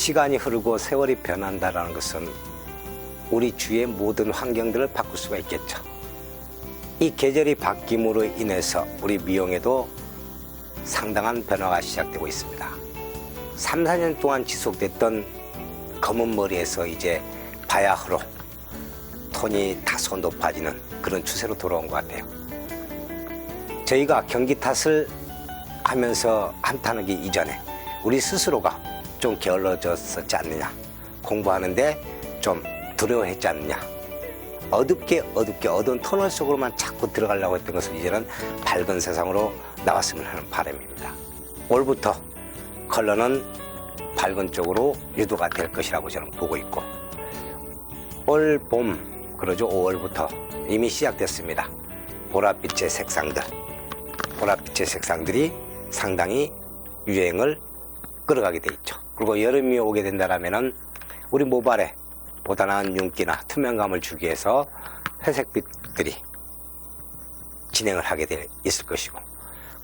시간이 흐르고 세월이 변한다는 것은 우리 주위의 모든 환경들을 바꿀 수가 있겠죠. 이 계절이 바뀜으로 인해서 우리 미용에도 상당한 변화가 시작되고 있습니다. 3, 4년 동안 지속됐던 검은 머리에서 이제 바야흐로 톤이 다소 높아지는 그런 추세로 돌아온 것 같아요. 저희가 경기 탓을 하면서 한탄하기 이전에 우리 스스로가 좀 게을러졌었지 않느냐, 공부하는데 좀 두려워했지 않느냐, 어둡게 어두운 터널 속으로만 자꾸 들어가려고 했던 것을 이제는 밝은 세상으로 나왔으면 하는 바람입니다. 올부터 컬러는 밝은 쪽으로 유도가 될 것이라고 저는 보고 있고, 올 봄, 그러죠, 5월부터 이미 시작됐습니다. 보랏빛의 색상들이 상당히 유행을 끌어가게 돼 있죠. 그리고 여름이 오게 된다면은 우리 모발에 보다 나은 윤기나 투명감을 주기 위해서 회색빛들이 진행을 하게 돼 있을 것이고,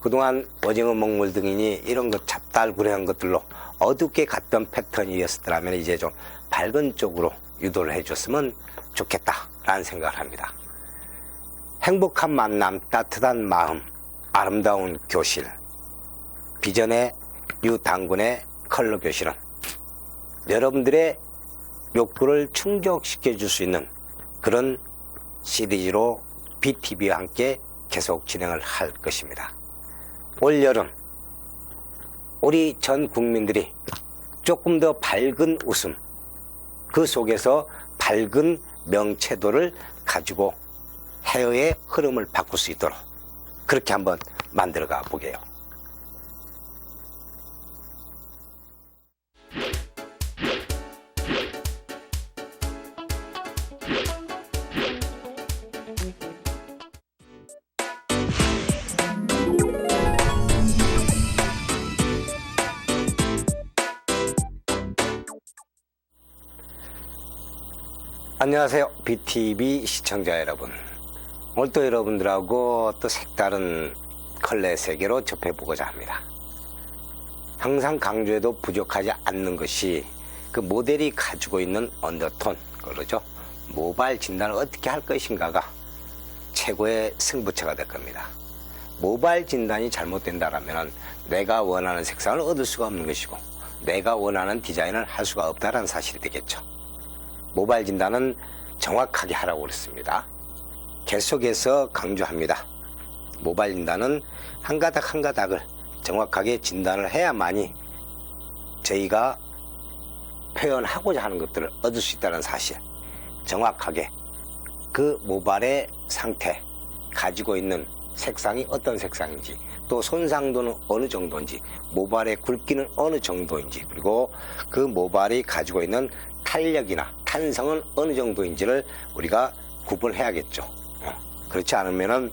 그동안 오징어 먹물 등이니 이런 것 잡달구레한 것들로 어둡게 갔던 패턴이었더라면 이제 좀 밝은 쪽으로 유도를 해줬으면 좋겠다라는 생각을 합니다. 행복한 만남, 따뜻한 마음, 아름다운 교실, 비전의 유당군의 컬러 교실은 여러분들의 욕구를 충족시켜 줄 수 있는 그런 시리즈로 BTV와 함께 계속 진행을 할 것입니다. 올 여름 우리 전 국민들이 조금 더 밝은 웃음, 그 속에서 밝은 명체도를 가지고 헤어의 흐름을 바꿀 수 있도록 그렇게 한번 만들어가 보게요. 안녕하세요, BTV 시청자 여러분. 오늘 또 여러분들하고 또 색다른 컬러의 세계로 접해보고자 합니다. 항상 강조해도 부족하지 않는 것이 그 모델이 가지고 있는 언더톤, 그러죠. 모발 진단을 어떻게 할 것인가가 최고의 승부처가 될 겁니다. 모발 진단이 잘못된다면 내가 원하는 색상을 얻을 수가 없는 것이고, 내가 원하는 디자인을 할 수가 없다는 사실이 되겠죠. 모발 진단은 정확하게 하라고 그랬습니다. 계속해서 강조합니다. 모발 진단은 한 가닥 한 가닥을 정확하게 진단을 해야만이 저희가 표현하고자 하는 것들을 얻을 수 있다는 사실, 정확하게 그 모발의 상태, 가지고 있는 색상이 어떤 색상인지, 또 손상도는 어느 정도인지, 모발의 굵기는 어느 정도인지, 그리고 그 모발이 가지고 있는 탄력이나 탄성은 어느 정도인지를 우리가 구분해야겠죠. 그렇지 않으면은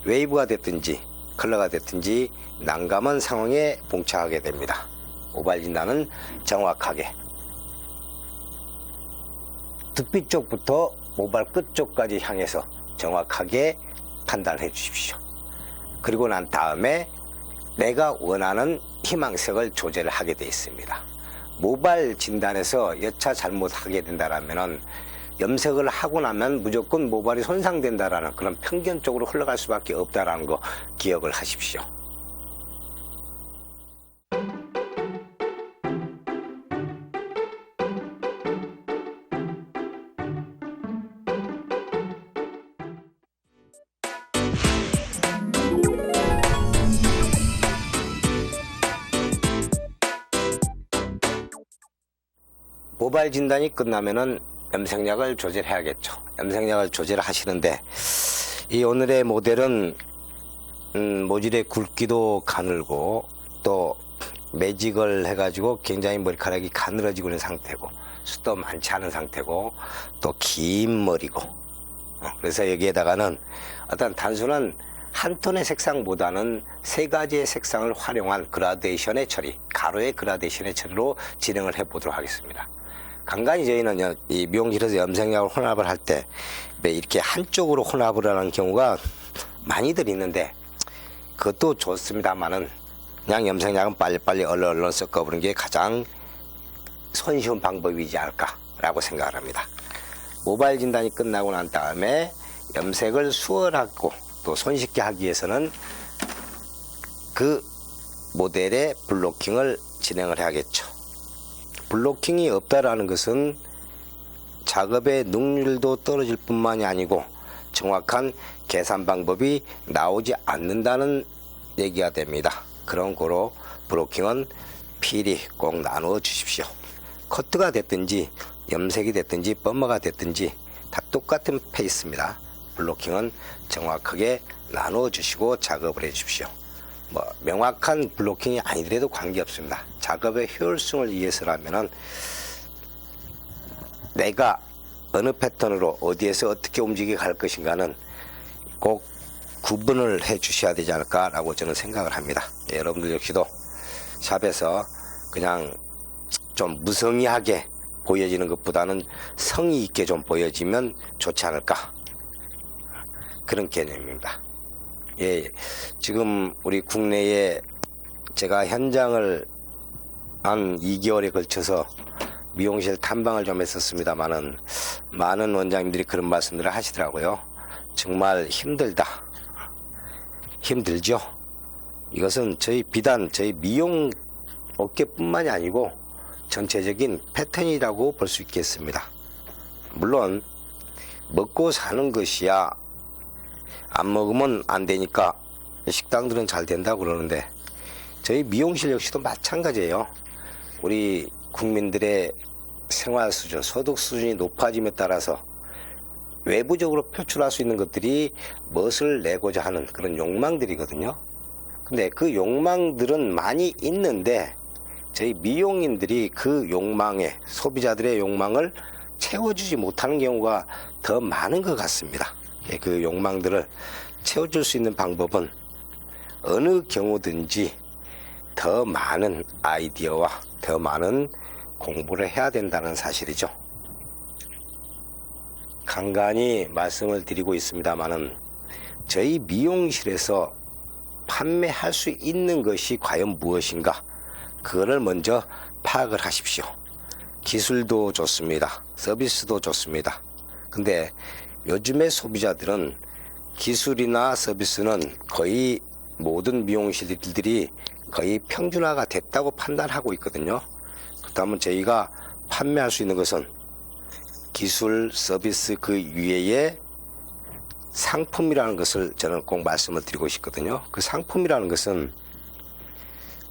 웨이브가 됐든지 컬러가 됐든지 난감한 상황에 봉착하게 됩니다. 모발 진단은 정확하게 두피 쪽부터 모발 끝 쪽까지 향해서 정확하게 판단해 주십시오. 그리고 난 다음에 내가 원하는 희망색을 조절을 하게 되어 있습니다. 모발 진단에서 여차 잘못하게 된다라면 염색을 하고 나면 무조건 모발이 손상된다라는 그런 편견적으로 흘러갈 수밖에 없다라는 거 기억을 하십시오. 모발 진단이 끝나면은 염색약을 조절해야겠죠. 염색약을 조절하시는데 이 오늘의 모델은 모질의 굵기도 가늘고 또 매직을 해가지고 굉장히 머리카락이 가늘어지고 있는 상태고 숱도 많지 않은 상태고 또 긴 머리고, 그래서 여기에다가는 어떤 단순한 한 톤의 색상보다는 세 가지의 색상을 활용한 그라데이션의 처리, 가로의 그라데이션의 처리로 진행을 해보도록 하겠습니다. 간간히 저희는 이 미용실에서 염색약을 혼합을 할 때 이렇게 한쪽으로 혼합을 하는 경우가 많이들 있는데 그것도 좋습니다만은 그냥 염색약은 빨리빨리 얼른 섞어보는 게 가장 손쉬운 방법이지 않을까라고 생각을 합니다. 모발 진단이 끝나고 난 다음에 염색을 수월하고 또 손쉽게 하기 위해서는 그 모델의 블로킹을 진행을 해야겠죠. 블로킹이 없다라는 것은 작업의 능률도 떨어질 뿐만이 아니고 정확한 계산 방법이 나오지 않는다는 얘기가 됩니다. 그런 거로 블로킹은 필히 꼭 나누어 주십시오. 커트가 됐든지 염색이 됐든지 펌머가 됐든지 다 똑같은 페이스입니다. 블로킹은 정확하게 나누어 주시고 작업을 해 주십시오. 명확한 블로킹이 아니더라도 관계없습니다. 작업의 효율성을 위해서라면은 내가 어느 패턴으로 어디에서 어떻게 움직여 갈 것인가는 꼭 구분을 해 주셔야 되지 않을까라고 저는 생각을 합니다. 여러분들 역시도 샵에서 그냥 좀 무성의하게 보여지는 것보다는 성의 있게 좀 보여지면 좋지 않을까, 그런 개념입니다. 예, 지금 우리 국내에 제가 현장을 한 2개월에 걸쳐서 미용실 탐방을 좀 했었습니다만은 많은 원장님들이 그런 말씀들을 하시더라고요. 정말 힘들죠. 이것은 비단 저희 미용 업계뿐만이 아니고 전체적인 패턴이라고 볼 수 있겠습니다. 물론 먹고 사는 것이야 안 먹으면 안 되니까 식당들은 잘 된다고 그러는데 저희 미용실 역시도 마찬가지예요. 우리 국민들의 생활 수준, 소득 수준이 높아짐에 따라서 외부적으로 표출할 수 있는 것들이 멋을 내고자 하는 그런 욕망들이거든요. 근데 그 욕망들은 많이 있는데 저희 미용인들이 그 욕망에, 소비자들의 욕망을 채워주지 못하는 경우가 더 많은 것 같습니다. 그 욕망들을 채워줄 수 있는 방법은 어느 경우든지 더 많은 아이디어와 더 많은 공부를 해야 된다는 사실이죠. 간간히 말씀을 드리고 있습니다만은 저희 미용실에서 판매할 수 있는 것이 과연 무엇인가, 그거를 먼저 파악을 하십시오. 기술도 좋습니다. 서비스도 좋습니다. 근데 요즘의 소비자들은 기술이나 서비스는 거의 모든 미용실들이 거의 평준화가 됐다고 판단하고 있거든요. 그렇다면 저희가 판매할 수 있는 것은 기술, 서비스 그 위에 상품이라는 것을 저는 꼭 말씀을 드리고 싶거든요. 그 상품이라는 것은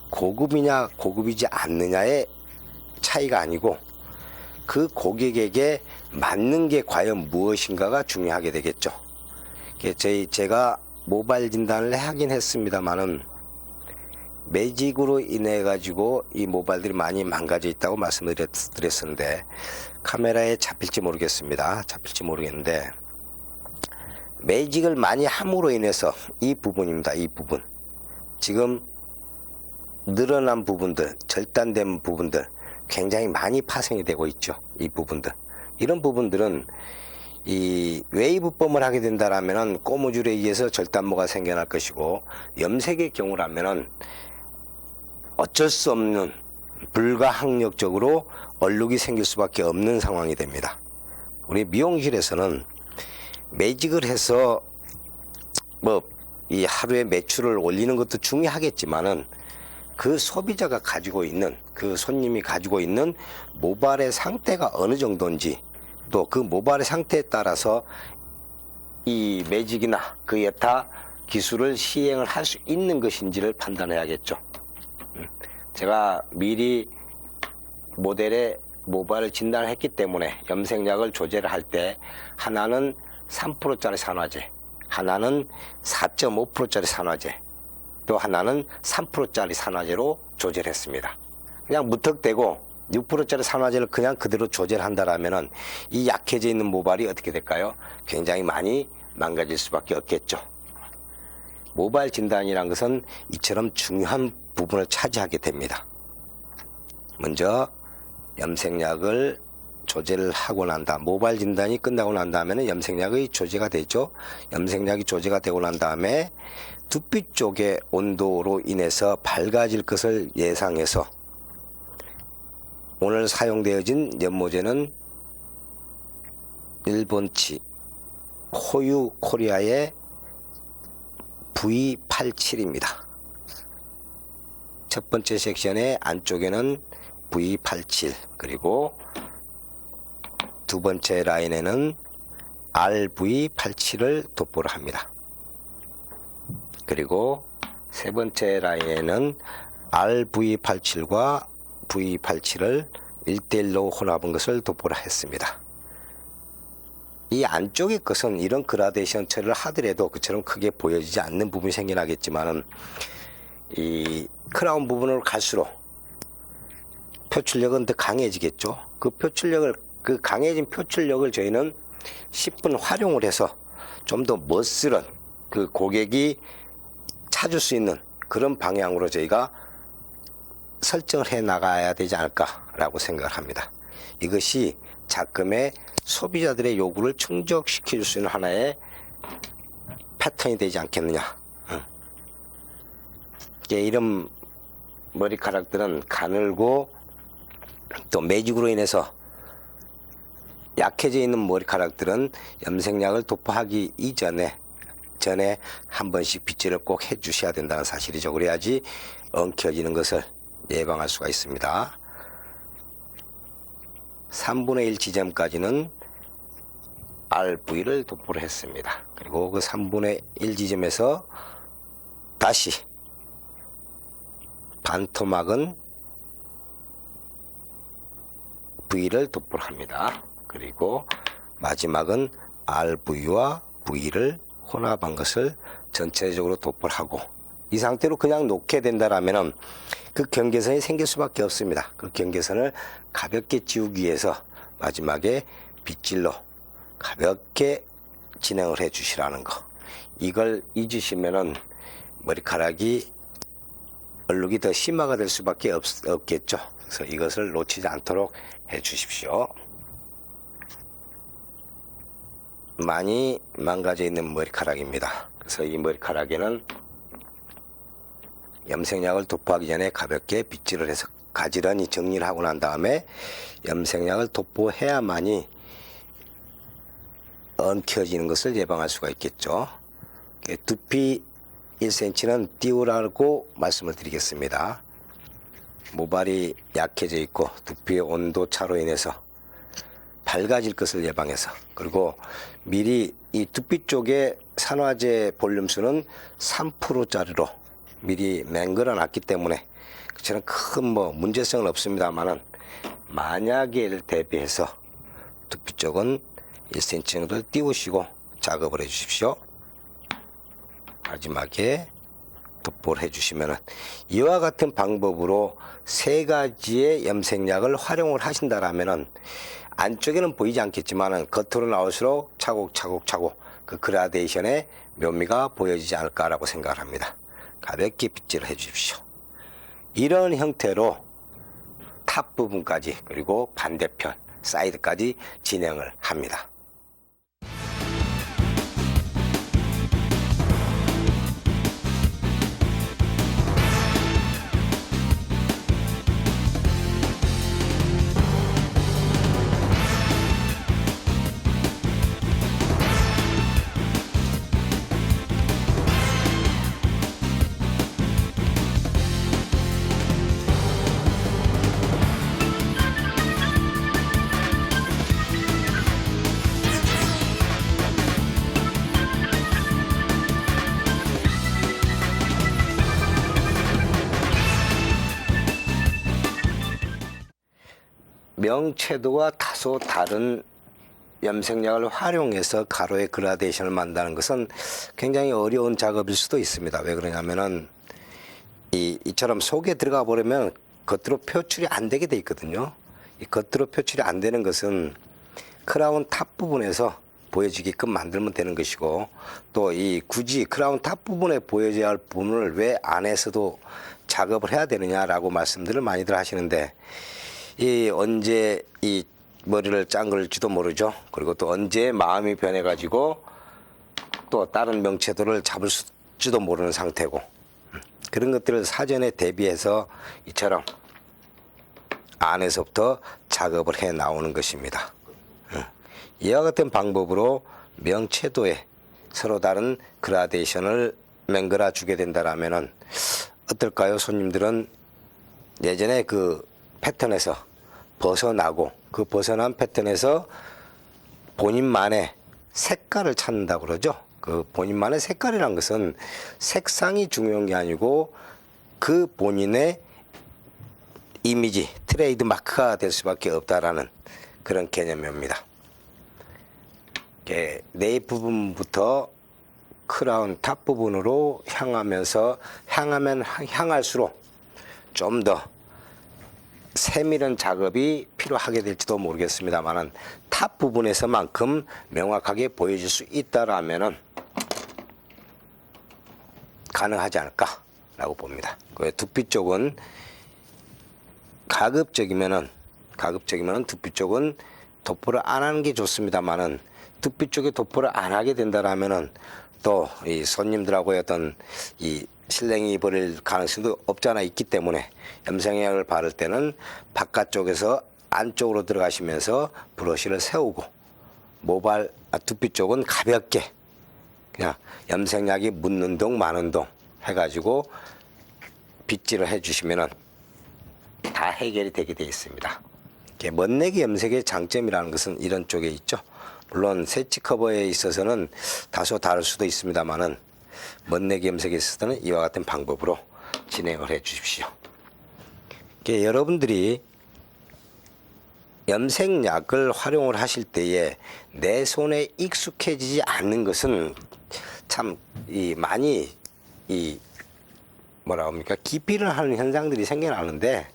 고급이냐 고급이지 않느냐의 차이가 아니고 그 고객에게 맞는 게 과연 무엇인가가 중요하게 되겠죠. 제가 모발 진단을 하긴 했습니다만은 매직으로 인해 가지고 이 모발들이 많이 망가져 있다고 말씀을 드렸었는데 카메라에 잡힐지 모르겠는데 매직을 많이 함으로 인해서 이 부분입니다. 이 부분 지금 늘어난 부분들, 절단된 부분들 굉장히 많이 파생이 되고 있죠. 이 부분들, 이런 부분들은 이 웨이브 펌을 하게 된다라면은 고무줄에 의해서 절단모가 생겨날 것이고, 염색의 경우라면은 어쩔 수 없는 불가항력적으로 얼룩이 생길 수밖에 없는 상황이 됩니다. 우리 미용실에서는 매직을 해서 이 하루에 매출을 올리는 것도 중요하겠지만은 그 소비자가 가지고 있는, 그 손님이 가지고 있는 모발의 상태가 어느 정도인지, 또 그 모발의 상태에 따라서 이 매직이나 그 여타 기술을 시행을 할 수 있는 것인지를 판단해야겠죠. 제가 미리 모델의 모발을 진단을 했기 때문에 염색약을 조제를 할 때 하나는 3%짜리 산화제, 하나는 4.5%짜리 산화제, 또 하나는 3%짜리 산화제로 조제를 했습니다. 그냥 무턱대고 6%짜리 산화제를 그냥 그대로 조제를 한다라면은 이 약해져 있는 모발이 어떻게 될까요? 굉장히 많이 망가질 수밖에 없겠죠. 모발 진단이란 것은 이처럼 중요한 부분을 차지하게 됩니다. 먼저 염색약을 조제를 하고 난 다음, 모발 진단이 끝나고 난 다음에는 염색약의 조제가 되죠. 염색약이 조제가 되고 난 다음에 두피 쪽의 온도로 인해서 밝아질 것을 예상해서 오늘 사용되어진 연모제는 일본치 호유 코리아의 V87입니다. 첫 번째 섹션의 안쪽에는 V87, 그리고 두 번째 라인에는 RV87을 도포를 합니다. 그리고 세 번째 라인에는 RV87과 V87을 1대1로 혼합한 것을 도포를 했습니다. 이 안쪽의 것은 이런 그라데이션 처리를 하더라도 그처럼 크게 보여지지 않는 부분이 생겨나겠지만은 이 크라운 부분으로 갈수록 표출력은 더 강해지겠죠. 그 강해진 표출력을 저희는 10분 활용을 해서 좀 더 멋스런 그 고객이 찾을 수 있는 그런 방향으로 저희가 설정을 해 나가야 되지 않을까라고 생각을 합니다. 이것이 작금의 소비자들의 요구를 충족시킬 수 있는 하나의 패턴이 되지 않겠느냐. 이런 머리카락들은 가늘고 또 매직으로 인해서 약해져 있는 머리카락들은 염색약을 도포하기 전에 한 번씩 빗질을 꼭 해 주셔야 된다는 사실이죠. 그래야지 엉켜지는 것을 예방할 수가 있습니다. 3분의 1 지점까지는 RV를 도포를 했습니다. 그리고 그 3분의 1 지점에서 다시 반토막은 V를 도포를 합니다. 그리고 마지막은 RV와 V를 혼합한 것을 전체적으로 도포를 하고, 이 상태로 그냥 놓게 된다라면은 그 경계선이 생길 수밖에 없습니다. 그 경계선을 가볍게 지우기 위해서 마지막에 빗질로 가볍게 진행을 해 주시라는 거. 이걸 잊으시면은 머리카락이 얼룩이 더 심화가 될 수밖에 없겠죠. 그래서 이것을 놓치지 않도록 해 주십시오. 많이 망가져 있는 머리카락입니다. 그래서 이 머리카락에는 염색약을 도포하기 전에 가볍게 빗질을 해서 가지런히 정리를 하고 난 다음에 염색약을 도포해야만이 엉켜지는 것을 예방할 수가 있겠죠. 두피 1cm는 띄우라고 말씀을 드리겠습니다. 모발이 약해져 있고 두피의 온도 차로 인해서 밝아질 것을 예방해서, 그리고 미리 이 두피 쪽에 산화제 볼륨수는 3%짜리로 미리 맹글어 놨기 때문에 그처럼 큰 문제성은 없습니다만은 만약에를 대비해서 두피 쪽은 1cm 정도를 띄우시고 작업을 해 주십시오. 마지막에 도포를 해 주시면은 이와 같은 방법으로 세 가지의 염색약을 활용을 하신다라면은 안쪽에는 보이지 않겠지만은 겉으로 나올수록 차곡차곡 그 그라데이션의 묘미가 보여지지 않을까라고 생각을 합니다. 가볍게 빗질을 해 주십시오. 이런 형태로 탑 부분까지 그리고 반대편 사이드까지 진행을 합니다. 명채도와 다소 다른 염색약을 활용해서 가로의 그라데이션을 만드는 것은 굉장히 어려운 작업일 수도 있습니다. 왜 그러냐면은 이처럼 속에 들어가 버리면 겉으로 표출이 안 되게 돼 있거든요. 이 겉으로 표출이 안 되는 것은 크라운 탑 부분에서 보여지게끔 만들면 되는 것이고, 또 이 굳이 크라운 탑 부분에 보여져야 할 부분을 왜 안에서도 작업을 해야 되느냐라고 말씀들을 많이들 하시는데, 언제 이 머리를 짠 걸지도 모르죠. 그리고 또 언제 마음이 변해가지고 또 다른 명채도를 잡을지도 모르는 상태고, 그런 것들을 사전에 대비해서 이처럼 안에서부터 작업을 해 나오는 것입니다. 이와 같은 방법으로 명채도에 서로 다른 그라데이션을 맹글어 주게 된다라면은 어떨까요? 손님들은 예전에 그 패턴에서 벗어나고 그 벗어난 패턴에서 본인만의 색깔을 찾는다고 그러죠. 그 본인만의 색깔이란 것은 색상이 중요한 게 아니고 그 본인의 이미지, 트레이드 마크가 될 수밖에 없다라는 그런 개념입니다. 네잎 부분부터 크라운 탑 부분으로 향하면 향할수록 좀 더 세밀한 작업이 필요하게 될지도 모르겠습니다만은 탑 부분에서만큼 명확하게 보여줄 수 있다라면은 가능하지 않을까라고 봅니다. 그 두피 쪽은 가급적이면은 두피 쪽은 도포를 안 하는 게 좋습니다만은 두피 쪽에 도포를 안 하게 된다라면은 또 이 손님들하고의 어떤 이 실랭이 버릴 가능성도 없잖아 있기 때문에 염색약을 바를 때는 바깥쪽에서 안쪽으로 들어가시면서 브러쉬를 세우고 두피 쪽은 가볍게 그냥 염색약이 묻는 동 마는 동 해가지고 빗질을 해주시면은 다 해결이 되게 되어 있습니다. 멋내기 염색의 장점이라는 것은 이런 쪽에 있죠. 물론 세치 커버에 있어서는 다소 다를 수도 있습니다만은 멋내기 염색에 있어서는 이와 같은 방법으로 진행을 해 주십시오. 여러분들이 염색약을 활용을 하실 때에 내 손에 익숙해지지 않는 것은 참 많이 뭐라 합니까? 기피를 하는 현상들이 생겨나는데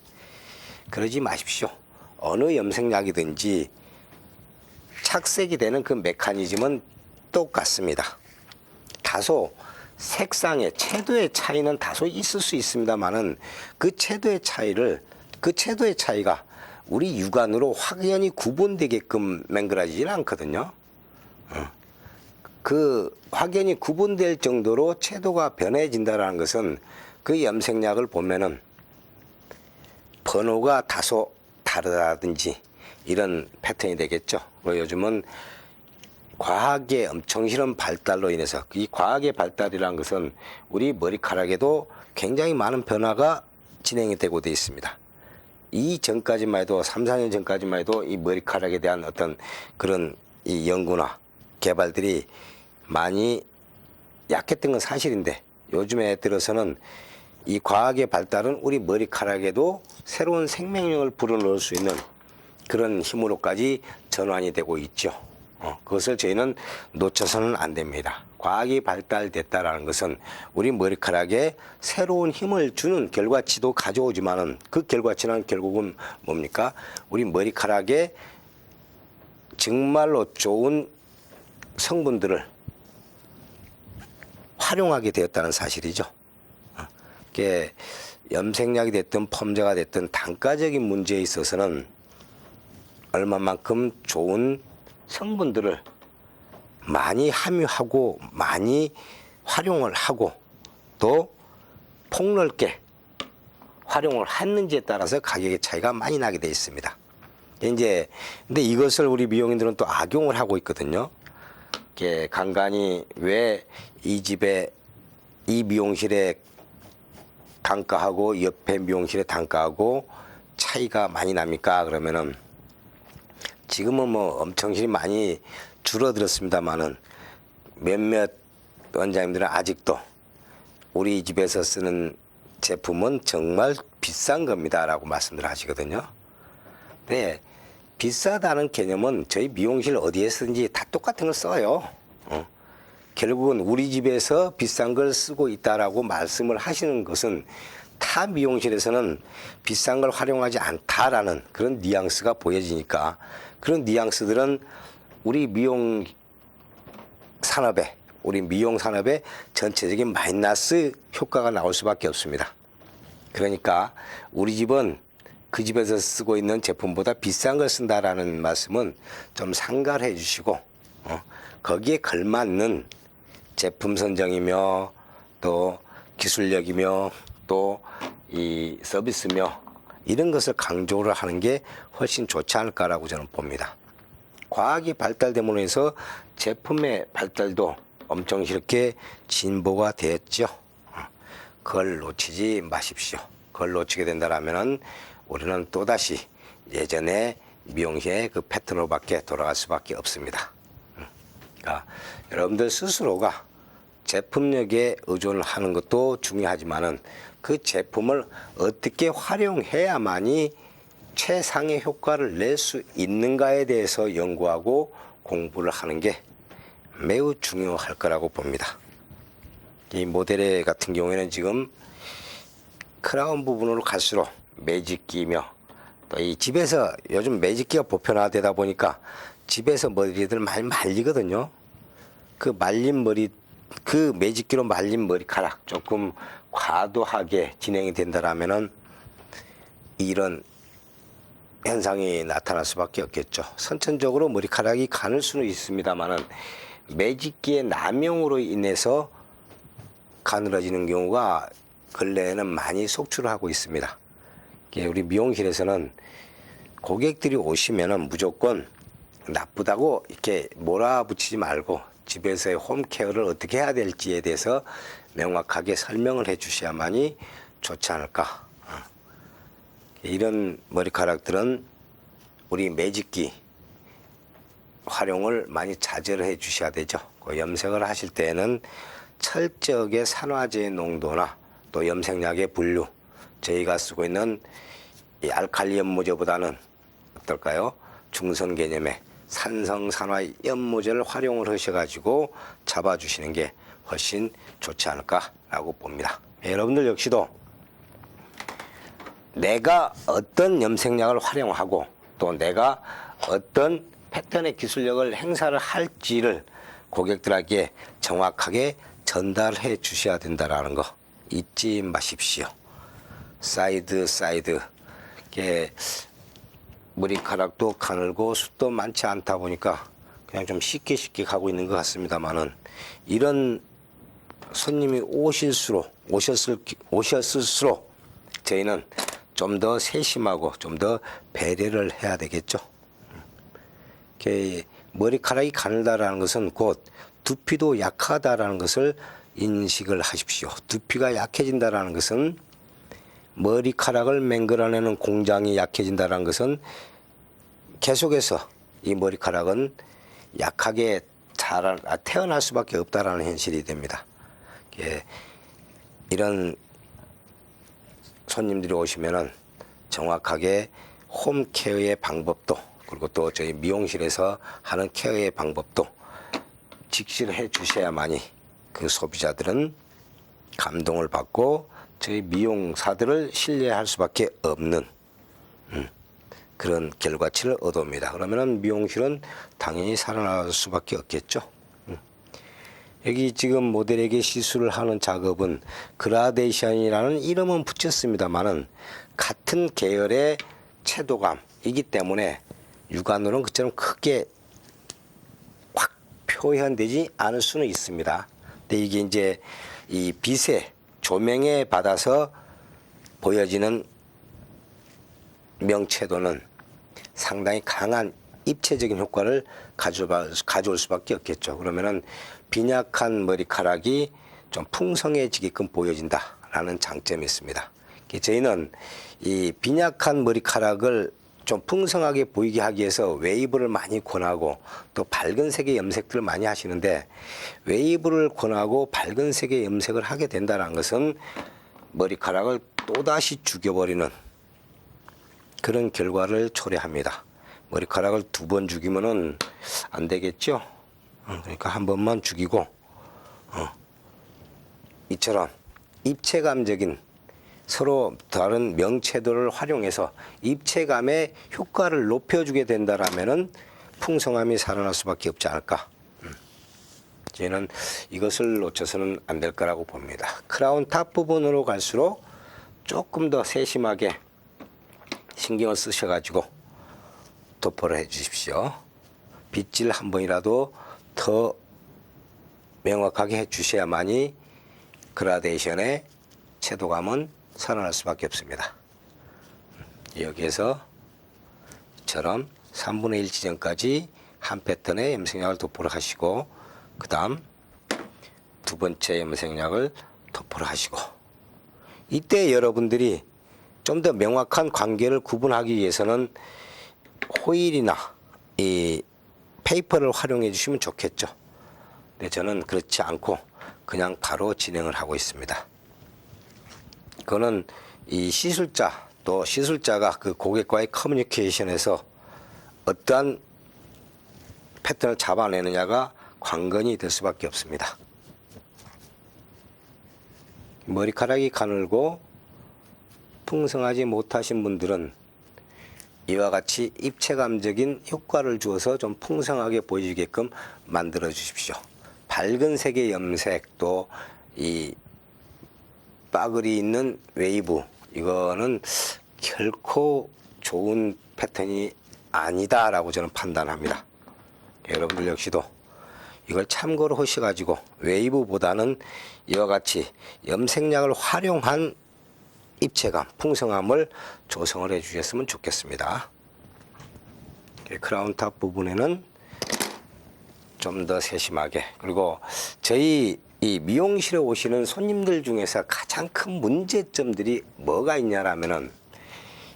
그러지 마십시오. 어느 염색약이든지 착색이 되는 그 메커니즘은 똑같습니다. 다소 색상의 채도의 차이는 다소 있을 수 있습니다만은 그 채도의 차이가 우리 육안으로 확연히 구분되게끔 맹글어지지는 않거든요. 그 확연히 구분될 정도로 채도가 변해진다는 것은 그 염색약을 보면은 번호가 다소 다르다든지 이런 패턴이 되겠죠. 요즘은 과학의 엄청 실은 발달로 인해서 이 과학의 발달이라는 것은 우리 머리카락에도 굉장히 많은 변화가 진행이 되고 되어 있습니다. 이 전까지만 해도 3, 4년 전까지만 해도 이 머리카락에 대한 어떤 그런 이 연구나 개발들이 많이 약했던 건 사실인데 요즘에 들어서는 이 과학의 발달은 우리 머리카락에도 새로운 생명력을 불어넣을 수 있는 그런 힘으로까지 전환이 되고 있죠. 그것을 저희는 놓쳐서는 안 됩니다. 과학이 발달됐다라는 것은 우리 머리카락에 새로운 힘을 주는 결과치도 가져오지만은 그 결과치는 결국은 뭡니까? 우리 머리카락에 정말로 좋은 성분들을 활용하게 되었다는 사실이죠. 이게 염색약이 됐든 펌제가 됐든 단가적인 문제에 있어서는 얼마만큼 좋은 성분들을 많이 함유하고 많이 활용을 하고 또 폭넓게 활용을 했는지에 따라서 가격의 차이가 많이 나게 되어 있습니다. 근데 이것을 우리 미용인들은 또 악용을 하고 있거든요. 이게 간간히 왜 이 집에 이 미용실에 단가하고 옆에 미용실의 단가하고 차이가 많이 납니까? 그러면은 지금은 뭐 엄청 많이 줄어들었습니다만은 몇몇 원장님들은 아직도 우리 집에서 쓰는 제품은 정말 비싼 겁니다 라고 말씀들 하시거든요. 네, 비싸다는 개념은 저희 미용실 어디에 쓰든지 다 똑같은 걸 써요. 결국은 우리 집에서 비싼 걸 쓰고 있다라고 말씀을 하시는 것은 타 미용실에서는 비싼 걸 활용하지 않다라는 그런 뉘앙스가 보여지니까 그런 뉘앙스들은 우리 미용 산업에 전체적인 마이너스 효과가 나올 수밖에 없습니다. 그러니까 우리 집은 그 집에서 쓰고 있는 제품보다 비싼 걸 쓴다라는 말씀은 좀 상가해 주시고 거기에 걸맞는 제품 선정이며 또 기술력이며 또 이 서비스며 이런 것을 강조를 하는 게 훨씬 좋지 않을까라고 저는 봅니다. 과학이 발달됨으로 해서 제품의 발달도 엄청 이렇게 진보가 되었죠. 그걸 놓치지 마십시오. 그걸 놓치게 된다라면은 우리는 또다시 예전에 미용실의 그 패턴으로밖에 돌아갈 수밖에 없습니다. 그러니까 여러분들 스스로가 제품력에 의존을 하는 것도 중요하지만은 그 제품을 어떻게 활용해야만이 최상의 효과를 낼 수 있는가에 대해서 연구하고 공부를 하는 게 매우 중요할 거라고 봅니다. 이 모델 같은 경우에는 지금 크라운 부분으로 갈수록 매직기며 또 이 집에서 요즘 매직기가 보편화되다 보니까 집에서 머리들 많이 말리거든요. 그 말린 머리, 그 매직기로 말린 머리카락 조금 과도하게 진행이 된다라면은 이런 현상이 나타날 수밖에 없겠죠. 선천적으로 머리카락이 가늘 수는 있습니다만은 매직기의 남용으로 인해서 가늘어지는 경우가 근래에는 많이 속출을 하고 있습니다. 우리 미용실에서는 고객들이 오시면은 무조건 나쁘다고 이렇게 몰아붙이지 말고 집에서의 홈케어를 어떻게 해야 될지에 대해서 명확하게 설명을 해 주셔야만이 좋지 않을까. 이런 머리카락들은 우리 매직기 활용을 많이 자제를 해 주셔야 되죠. 그 염색을 하실 때에는 철저하게 산화제 농도나 또 염색약의 분류, 저희가 쓰고 있는 이 알칼리 연모제보다는 어떨까요? 중성 개념의 산성산화 연모제를 활용을 하셔가지고 잡아주시는 게 훨씬 좋지 않을까라고 봅니다. 여러분들 역시도 내가 어떤 염색약을 활용하고 또 내가 어떤 패턴의 기술력을 행사를 할지를 고객들에게 정확하게 전달해 주셔야 된다라는 거 잊지 마십시오. 사이드 이게 머리카락도 가늘고 숱도 많지 않다 보니까 그냥 좀 쉽게 가고 있는 것 같습니다만은 이런 손님이 오셨을수록 저희는 좀 더 세심하고 좀 더 배려를 해야 되겠죠. 머리카락이 가늘다라는 것은 곧 두피도 약하다라는 것을 인식을 하십시오. 두피가 약해진다라는 것은 머리카락을 맹글어내는 공장이 약해진다는 것은 계속해서 이 머리카락은 약하게 태어날 수밖에 없다라는 현실이 됩니다. 이런 손님들이 오시면은 정확하게 홈케어의 방법도 그리고 또 저희 미용실에서 하는 케어의 방법도 직시를 해 주셔야만이 그 소비자들은 감동을 받고 저희 미용사들을 신뢰할 수밖에 없는 그런 결과치를 얻어옵니다. 그러면은 미용실은 당연히 살아날 수밖에 없겠죠. 여기 지금 모델에게 시술을 하는 작업은 그라데이션이라는 이름은 붙였습니다만은 같은 계열의 채도감이기 때문에 육안으로는 그처럼 크게 확 표현되지 않을 수는 있습니다. 근데 이게 이제 이 빛에 조명에 받아서 보여지는 명채도는 상당히 강한 입체적인 효과를 가져올 수밖에 없겠죠. 그러면은 빈약한 머리카락이 좀 풍성해지게끔 보여진다라는 장점이 있습니다. 저희는 이 빈약한 머리카락을 좀 풍성하게 보이게 하기 위해서 웨이브를 많이 권하고 또 밝은 색의 염색들을 많이 하시는데 웨이브를 권하고 밝은 색의 염색을 하게 된다는 것은 머리카락을 또다시 죽여버리는 그런 결과를 초래합니다. 머리카락을 2번 죽이면은 안 되겠죠? 그러니까 한 번만 죽이고 이처럼 입체감적인 서로 다른 명채도를 활용해서 입체감의 효과를 높여주게 된다라면은 풍성함이 살아날 수밖에 없지 않을까. 저희는 이것을 놓쳐서는 안 될 거라고 봅니다. 크라운 탑 부분으로 갈수록 조금 더 세심하게 신경을 쓰셔가지고 도포를 해 주십시오. 빗질 한 번이라도 더 명확하게 해 주셔야만이 그라데이션의 채도감은 살아날 수밖에 없습니다. 여기에서 이처럼 3분의 1 지점까지 한 패턴의 염색약을 도포를 하시고, 그 다음 두 번째 염색약을 도포를 하시고, 이때 여러분들이 좀 더 명확한 관계를 구분하기 위해서는 호일이나 이 페이퍼를 활용해 주시면 좋겠죠. 근데 저는 그렇지 않고 그냥 바로 진행을 하고 있습니다. 그거는 이 시술자, 또 시술자가 그 고객과의 커뮤니케이션에서 어떠한 패턴을 잡아내느냐가 관건이 될 수밖에 없습니다. 머리카락이 가늘고 풍성하지 못하신 분들은 이와 같이 입체감적인 효과를 주어서 좀 풍성하게 보이게끔 만들어 주십시오. 밝은 색의 염색, 또 이 빠글이 있는 웨이브, 이거는 결코 좋은 패턴이 아니다라고 저는 판단합니다. 여러분들 역시도 이걸 참고로 하셔가지고 웨이브보다는 이와 같이 염색약을 활용한 입체감, 풍성함을 조성을 해 주셨으면 좋겠습니다. 크라운 탑 부분에는 좀 더 세심하게, 그리고 저희 이 미용실에 오시는 손님들 중에서 가장 큰 문제점들이 뭐가 있냐라면은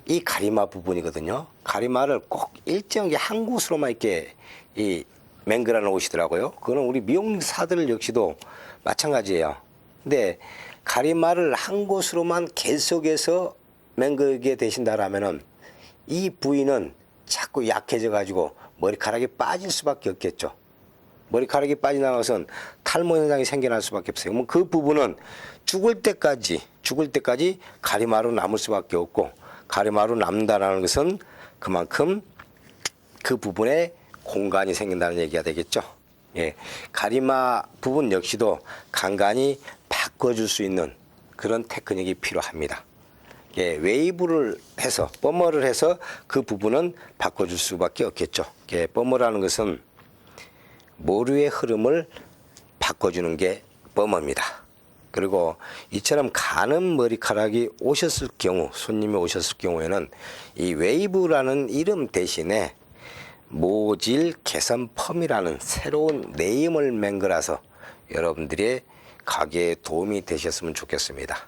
이 가리마 부분이거든요. 가리마를 꼭 일정하게 한 곳으로만 이렇게 이 맹글어 놓으시더라고요. 그거는 우리 미용사들 역시도 마찬가지예요. 근데 가리마를 한 곳으로만 계속해서 맹글게 되신다라면은 이 부위는 자꾸 약해져 가지고 머리카락이 빠질 수밖에 없겠죠. 머리카락이 빠져나가서는 탈모 현상이 생겨날 수밖에 없어요. 그러면 그 부분은 죽을 때까지 가리마로 남을 수밖에 없고, 가리마로 남는다는 것은 그만큼 그 부분에 공간이 생긴다는 얘기가 되겠죠. 예, 가리마 부분 역시도 간간히 바꿔줄 수 있는 그런 테크닉이 필요합니다. 예, 웨이브를 해서, 펌머를 해서 그 부분은 바꿔줄 수밖에 없겠죠. 예, 펌머라는 것은 모류의 흐름을 바꿔주는 게 펌머입니다. 그리고 이처럼 가는 머리카락이 오셨을 경우, 손님이 오셨을 경우에는 이 웨이브라는 이름 대신에 모질 개선 펌이라는 새로운 네임을 맹글어서 여러분들의 가게에 도움이 되셨으면 좋겠습니다.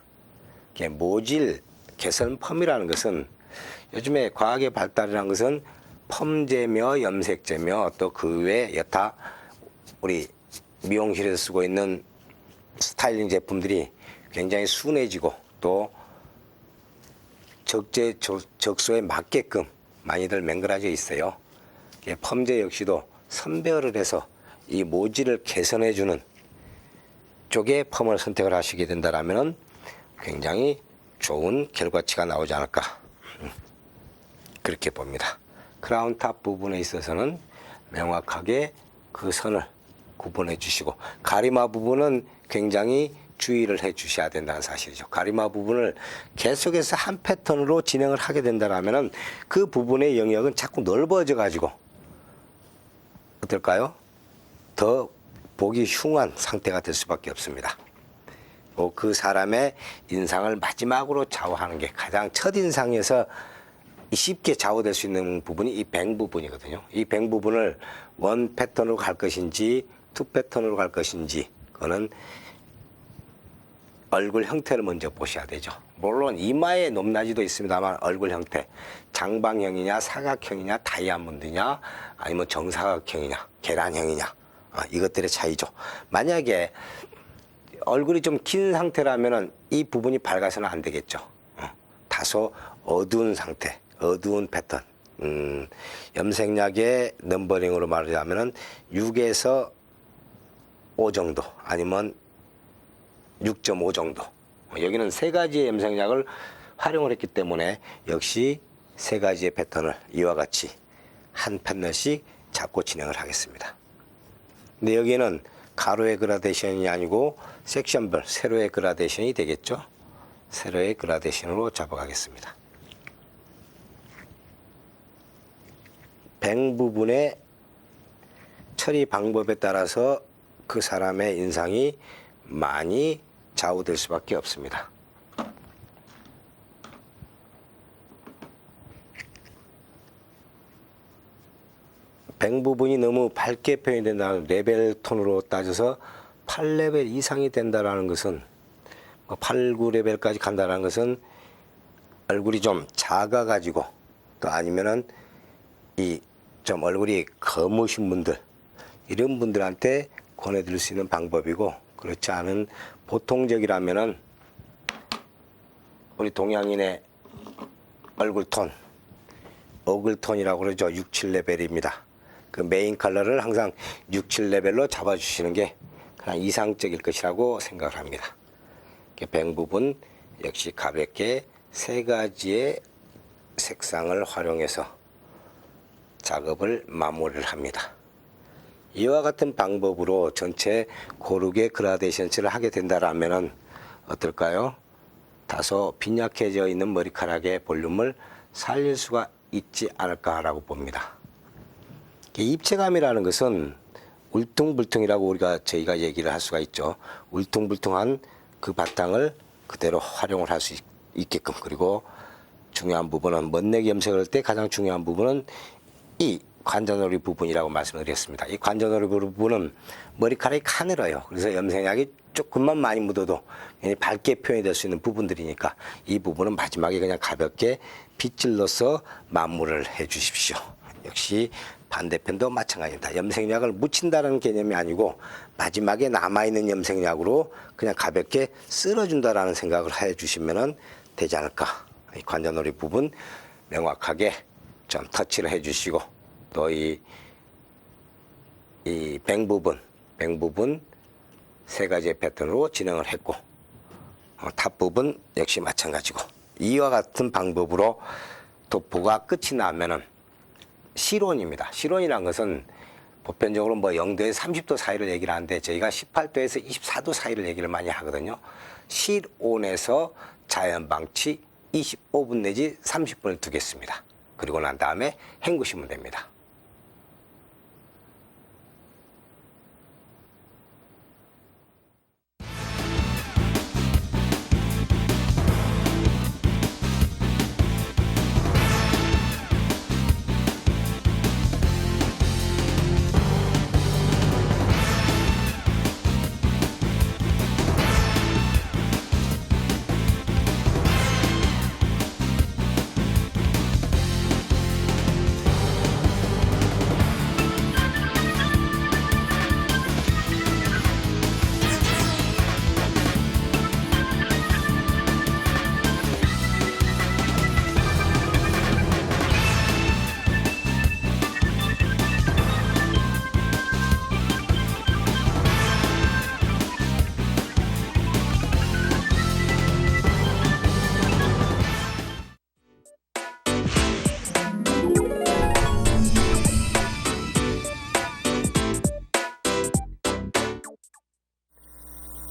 모질 개선 펌이라는 것은 요즘에 과학의 발달이라는 것은 펌제며 염색제며 또 그 외 여타 우리 미용실에서 쓰고 있는 스타일링 제품들이 굉장히 순해지고 또 적소에 맞게끔 많이들 맹글어져 있어요. 펌제 역시도 선별을 해서 이 모질을 개선해주는 쪽의 펌을 선택을 하시게 된다면 굉장히 좋은 결과치가 나오지 않을까, 그렇게 봅니다. 크라운 탑 부분에 있어서는 명확하게 그 선을 구분해 주시고, 가리마 부분은 굉장히 주의를 해 주셔야 된다는 사실이죠. 가리마 부분을 계속해서 한 패턴으로 진행을 하게 된다면 그 부분의 영역은 자꾸 넓어져 가지고 어떨까요? 더 보기 흉한 상태가 될 수밖에 없습니다. 그 사람의 인상을 마지막으로 좌우하는 게, 가장 첫인상에서 쉽게 좌우될 수 있는 부분이 이 뱅 부분이거든요. 이 뱅 부분을 원 패턴으로 갈 것인지 투 패턴으로 갈 것인지, 그거는 얼굴 형태를 먼저 보셔야 되죠. 물론 이마의 높낮이도 있습니다만 얼굴 형태, 장방형이냐 사각형이냐 다이아몬드냐 아니면 정사각형이냐 계란형이냐, 이것들의 차이죠. 만약에 얼굴이 좀 긴 상태라면은 이 부분이 밝아서는 안 되겠죠. 다소 어두운 상태, 어두운 패턴, 염색약의 넘버링으로 말하자면은 6에서 5 정도, 아니면 6.5 정도. 여기는 세 가지의 염색약을 활용을 했기 때문에 역시 세 가지의 패턴을 이와 같이 한 패널씩 잡고 진행을 하겠습니다. 근데 여기는 가로의 그라데이션이 아니고 섹션별 세로의 그라데이션이 되겠죠. 세로의 그라데이션으로 잡아가겠습니다. 뱅 부분의 처리 방법에 따라서 그 사람의 인상이 많이 좌우될 수밖에 없습니다. 뱅 부분이 너무 밝게 표현이 된다는 레벨 톤으로 따져서 8레벨 이상이 된다는 것은 8, 9레벨까지 간다는 것은 얼굴이 좀 작아가지고 또 아니면은 이 좀 얼굴이 검으신 분들 이런 분들한테 권해드릴 수 있는 방법이고, 그렇지 않은 보통적이라면은 우리 동양인의 얼굴 톤, 어글 톤이라고 그러죠. 6, 7레벨입니다. 그 메인 컬러를 항상 6, 7레벨로 잡아주시는 게 그냥 이상적일 것이라고 생각을 합니다. 뱅 부분 역시 가볍게 세 가지의 색상을 활용해서 작업을 마무리를 합니다. 이와 같은 방법으로 전체 고르게 그라데이션 칠을 하게 된다라면은 어떨까요? 다소 빈약해져 있는 머리카락의 볼륨을 살릴 수가 있지 않을까라고 봅니다. 입체감이라는 것은 울퉁불퉁이라고 저희가 얘기를 할 수가 있죠. 울퉁불퉁한 그 바탕을 그대로 활용을 할 수 있게끔, 그리고 중요한 부분은 멋내기 염색을 할 때 가장 중요한 부분은 이 관자놀이 부분이라고 말씀을 드렸습니다. 이 관자놀이 부분은 머리카락이 가늘어요. 그래서 염색약이 조금만 많이 묻어도 밝게 표현이 될 수 있는 부분들이니까 이 부분은 마지막에 그냥 가볍게 빗질로서 마무리를 해 주십시오. 역시 반대편도 마찬가지입니다. 염색약을 묻힌다는 개념이 아니고 마지막에 남아있는 염색약으로 그냥 가볍게 쓸어준다라는 생각을 해 주시면 되지 않을까. 이 관자놀이 부분 명확하게 좀 터치를 해 주시고, 또 이 뱅 부분 세 가지의 패턴으로 진행을 했고, 탑 부분 역시 마찬가지고, 이와 같은 방법으로 도포가 끝이 나면은 실온입니다. 실온이란 것은 보편적으로 0도에서 30도 사이를 얘기를 하는데 저희가 18도에서 24도 사이를 얘기를 많이 하거든요. 실온에서 자연 방치 25분 내지 30분을 두겠습니다. 그리고 난 다음에 헹구시면 됩니다.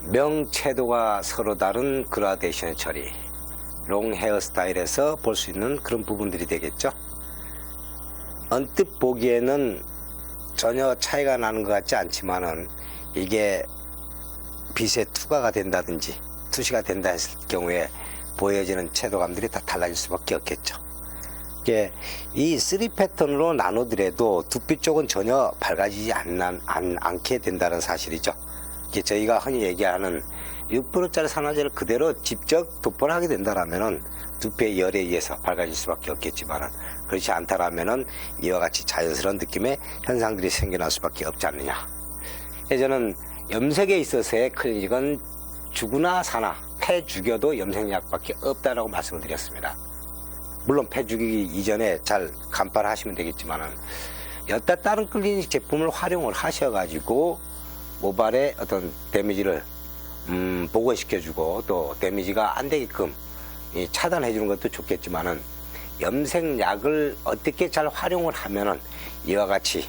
명채도가 서로 다른 그라데이션 처리, 롱 헤어스타일에서 볼 수 있는 그런 부분들이 되겠죠. 언뜻 보기에는 전혀 차이가 나는 것 같지 않지만은 이게 빛의 투과가 된다든지 투시가 된다 했을 경우에 보여지는 채도감들이 다 달라질 수밖에 없겠죠. 이게 이 3 패턴으로 나누더라도 두피 쪽은 전혀 밝아지지 않게 된다는 사실이죠. 저희가 흔히 얘기하는 6%짜리 산화제를 그대로 직접 도포를 하게 된다라면은 두피의 열에 의해서 밝아질 수밖에 없겠지만은, 그렇지 않다라면은 이와 같이 자연스러운 느낌의 현상들이 생겨날 수밖에 없지 않느냐. 저는 염색에 있어서의 클리닉은 죽으나 사나 폐 죽여도 염색약밖에 없다라고 말씀을 드렸습니다. 물론 폐 죽이기 이전에 잘 간파를 하시면 되겠지만은, 여타 다른 클리닉 제품을 활용을 하셔가지고 모발의 어떤 데미지를 보고시켜주고 또 데미지가 안 되게끔 차단해 주는 것도 좋겠지만은, 염색약을 어떻게 잘 활용을 하면은 이와 같이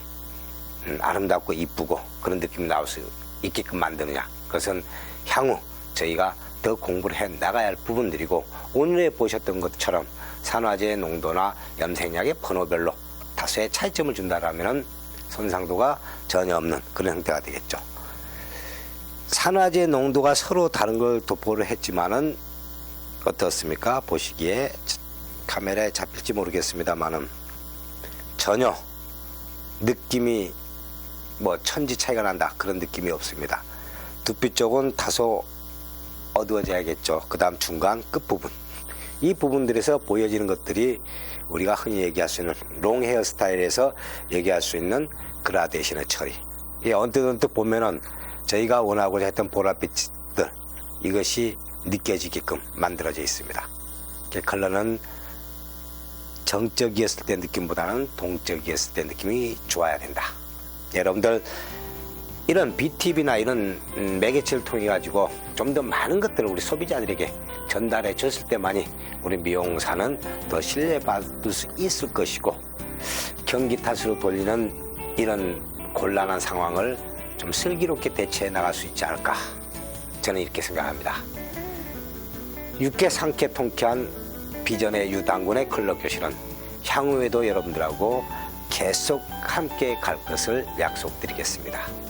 아름답고 이쁘고 그런 느낌이 나올 수 있게끔 만드느냐, 그것은 향후 저희가 더 공부를 해 나가야 할 부분들이고, 오늘에 보셨던 것처럼 산화제의 농도나 염색약의 번호별로 다소의 차이점을 준다라면 손상도가 전혀 없는 그런 형태가 되겠죠. 산화제 농도가 서로 다른 걸 도포를 했지만은 어떻습니까? 보시기에 카메라에 잡힐지 모르겠습니다만은 전혀 느낌이 뭐 천지 차이가 난다 그런 느낌이 없습니다. 두피 쪽은 다소 어두워져야겠죠. 그 다음 중간 끝부분, 이 부분들에서 보여지는 것들이 우리가 흔히 얘기할 수 있는 롱 헤어 스타일에서 얘기할 수 있는 그라데이션의 처리. 언뜻 보면은 저희가 원하고자 했던 보랏빛들, 이것이 느껴지게끔 만들어져 있습니다. 컬러는 정적이었을 때 느낌보다는 동적이었을 때 느낌이 좋아야 된다. 여러분들 이런 BTV나 이런 매개체를 통해 가지고 좀 더 많은 것들을 우리 소비자들에게 전달해 줬을 때만이 우리 미용사는 더 신뢰받을 수 있을 것이고, 경기 탓으로 돌리는 이런 곤란한 상황을 좀 슬기롭게 대처해 나갈 수 있지 않을까, 저는 이렇게 생각합니다. 육개 상쾌 통쾌한 비전의 유당군의 컬러 교실은 향후에도 여러분들하고 계속 함께 갈 것을 약속드리겠습니다.